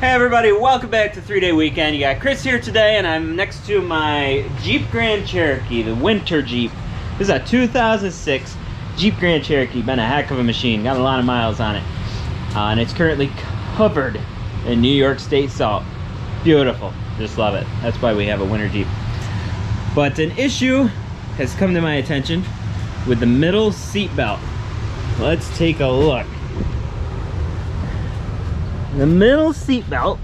Hey everybody, welcome back to 3-Day Weekend. You got Chris here today, and I'm next to my Jeep Grand Cherokee, the winter Jeep. This is a 2006 Jeep Grand Cherokee. Been a heck of a machine, got a lot of miles on it. And it's currently covered in New York State salt. Beautiful, just love it. That's why we have a winter Jeep. But an issue has come to my attention with the middle seat belt. Let's take a look. The middle seat belt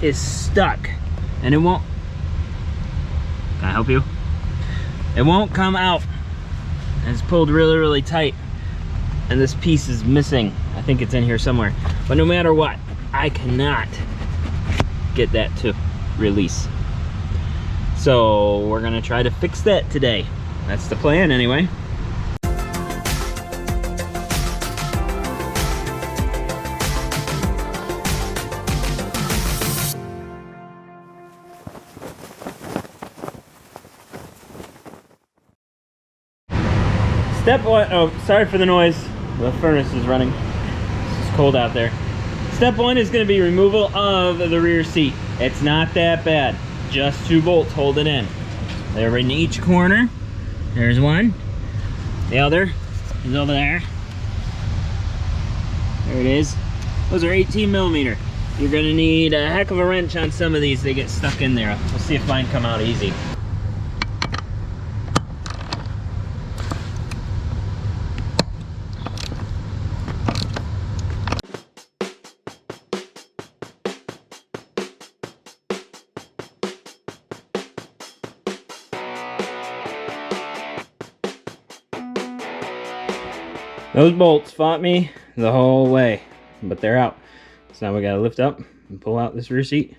is stuck and it won't, can I help you? It won't come out. It's pulled really tight and this piece is missing. I think it's in here somewhere, but no matter what, I cannot get that to release. So we're gonna try to fix that today. That's the plan anyway. Step one, oh, sorry for the noise. The furnace is running. It's cold out there. Step one is going to be removal of the rear seat. It's not that bad. Just 2 bolts hold it in. They're in each corner. There's one. The other is over there. There it is. Those are 18mm. You're going to need a heck of a wrench on some of these. They get stuck in there. We'll see if mine come out easy. Those bolts fought me the whole way, but they're out. So now we gotta lift up and pull out this rear seat.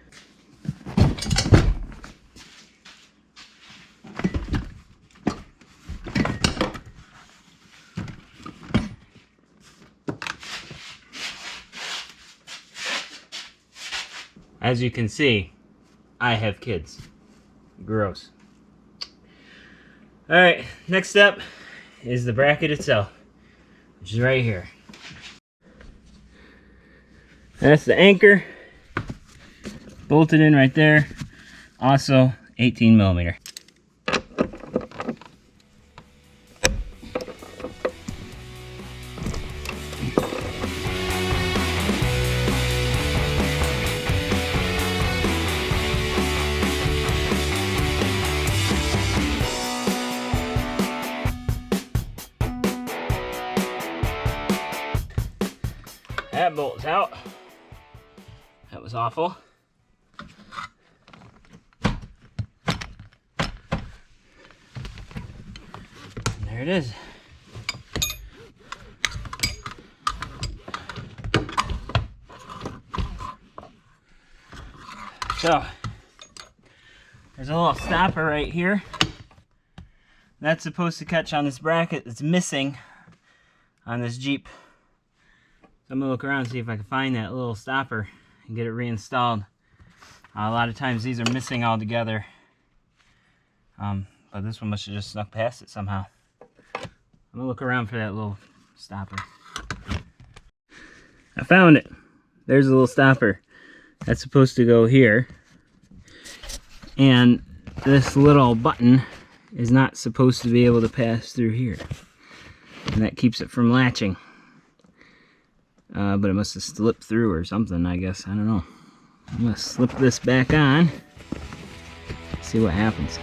As you can see, I have kids. Gross. All right, next step is the bracket itself, which is right here. That's the anchor, bolted in right there. Also 18mm. That bolt's out. That was awful. There it is. So, there's a little stopper right here. That's supposed to catch on this bracket that's missing on this Jeep. I'm gonna look around and see if I can find that little stopper and get it reinstalled. A lot of times these are missing altogether, but this one must have just snuck past it somehow. I'm gonna look around for that little stopper. I found it. There's a little stopper. That's supposed to go here, and this little button is not supposed to be able to pass through here, and that keeps it from latching. But it must have slipped through or something, I guess. I don't know. I'm gonna slip this back on, see what happens.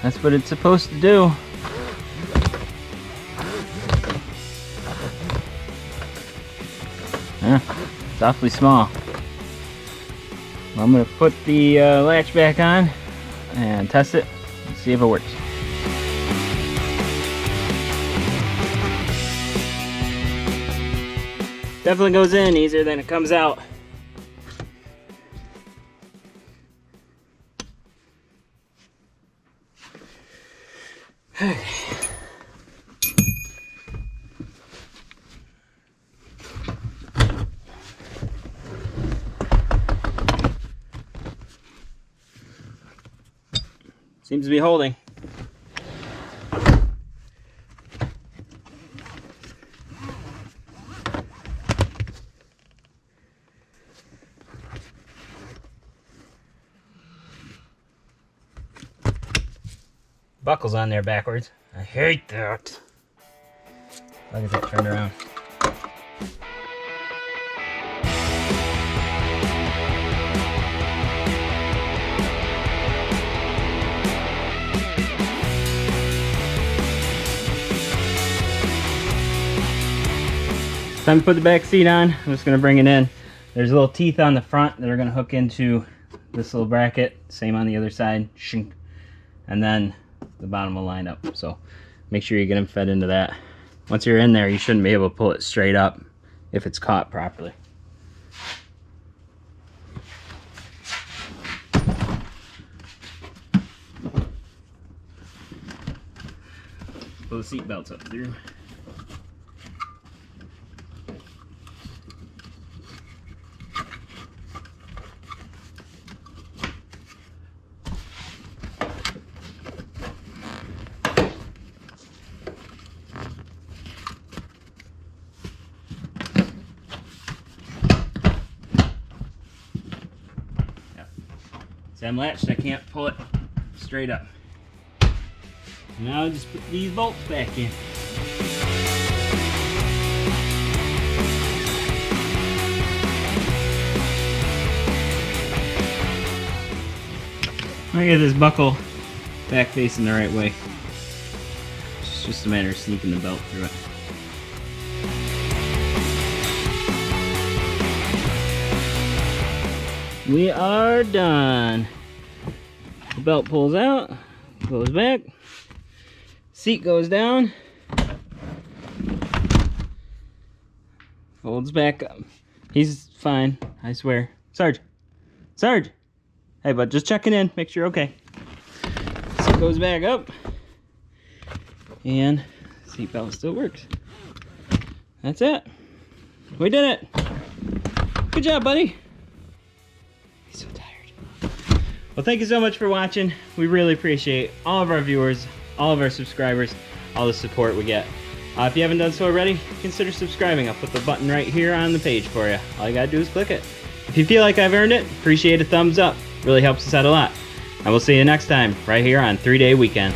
That's what it's supposed to do. It's awfully small. Well, I'm going to put the latch back on and test it and see if it works. Definitely goes in easier than it comes out. Seems to be holding. Buckle's on there backwards. I hate that. Look at that turned around. Time to put the back seat on. I'm just gonna bring it in. There's little teeth on the front that are gonna hook into this little bracket. Same on the other side. Shink. And then the bottom will line up. So make sure you get them fed into that. Once you're in there, you shouldn't be able to pull it straight up if it's caught properly. Pull the seat belts up through. See, I'm latched, I can't pull it straight up. Now I just put these bolts back in. I get this buckle back facing the right way. It's just a matter of sneaking the belt through it. We are done. The belt pulls out, goes back, seat goes down, folds back up. He's fine, I swear. Sarge, Sarge. Hey bud, just checking in, make sure you're okay. Seat goes back up, and seat belt still works. That's it. We did it. Good job, buddy. He's so tired. Well, thank you so much for watching. We really appreciate all of our viewers, all of our subscribers, all the support we get. If you haven't done so already, consider subscribing. I'll put the button right here on the page for you. All you gotta do is click it. If you feel like I've earned it, appreciate a thumbs up. Really helps us out a lot. And we'll see you next time, right here on 3-Day Weekend.